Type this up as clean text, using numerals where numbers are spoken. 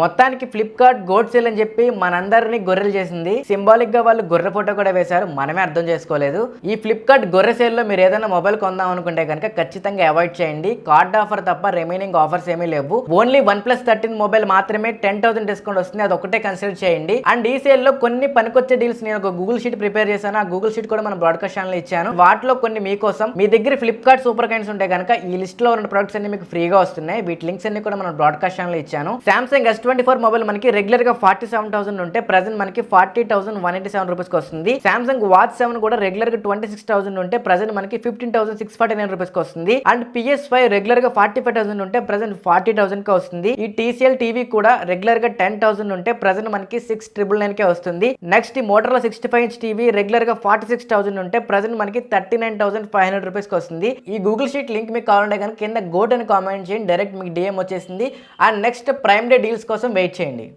మొత్తానికి Flipkart gourd sale అని చెప్పి మనందరినీ గొర్రెలు చేసింది. సింబాలిక్ గా వాళ్ళు గొర్రె ఫోటో కూడా వేశారు, మనమే అర్థం చేసుకోలేదు. ఈ ఫ్లిప్కార్ట్ గొర్రె సేల్ లో మీరు ఏదైనా మొబైల్ కొందాం అనుకుంటే కనుక ఖచ్చితంగా అవాయిడ్ చేయండి. కార్డ్ ఆఫర్ తప్ప రిమైనింగ్ ఆఫర్స్ ఏమీ లేవు. ఓన్లీ OnePlus 13 మొబైల్ మాత్రమే 10,000 డిస్కౌంట్ వస్తుంది, అది ఒకటే కన్సిడర్ చేయండి. అండ్ ఈ సేల్ లో కొన్ని పనికొచ్చే డీల్స్ నేను ఒక గూగుల్ షీట్ ప్రిపేర్ చేశాను. ఆ గూగుల్ షీట్ కూడా మన బ్రాడ్కాస్ట్ ఛానల్ ఇచ్చాను. వాటిలో కొన్ని మీకోసం. మీ దగ్గర ఫ్లిప్కార్ట్ సూపర్ కైండ్స్ ఉంటే కనుక ఈ లిస్ట్ లో ఉన్న ప్రొడక్ట్స్ అన్ని మీకు ఫ్రీగా వస్తున్నాయి. వీటి లింక్స్ అన్ని కూడా మన బ్రాడ్కాస్ట్ ఛానల్ ఇచ్చాను. Samsung S24 మొబైల్ మనకి రెగ్యులర్ గా 47,000 ఉంటే ప్రెజెంట్ మనకి 40,187 రూపీస్ కి వస్తుంది. Samsung Watch 7 కూడా రెగ్యులర్ గా 26,000 ఉంటే ప్రెజెంట్ మనకి 15,649 రూపీస్ కి వస్తుంది. అండ్ PS5 రెగ్యులర్ గా 45,000 ఉంటే ప్రెజెంట్ 40,000 కి వస్తుంది. ఈ TCL టీవీ కూడా రెగ్యులర్ గా 10,000 ఉంటే ప్రెజెంట్ మనకి 6,999 కే వస్తుంది. నెక్స్ట్ ఈ Motorola 65 ఇంచ్ టీవీ రెగ్యులర్ గా 46,000 ఉంటే ప్రెజెంట్ మనకి 39,500 రూపీస్ కి వస్తుంది. ఈ గూగుల్ షీట్ లింక్ మీకు కావాలంటే కనుక కింద గోట్ అని కామెంట్ చేయండి, డైరెక్ట్ మీకు DM వచ్చేసింది. And next prime day deals కోసం వెయిట్ చేయండి.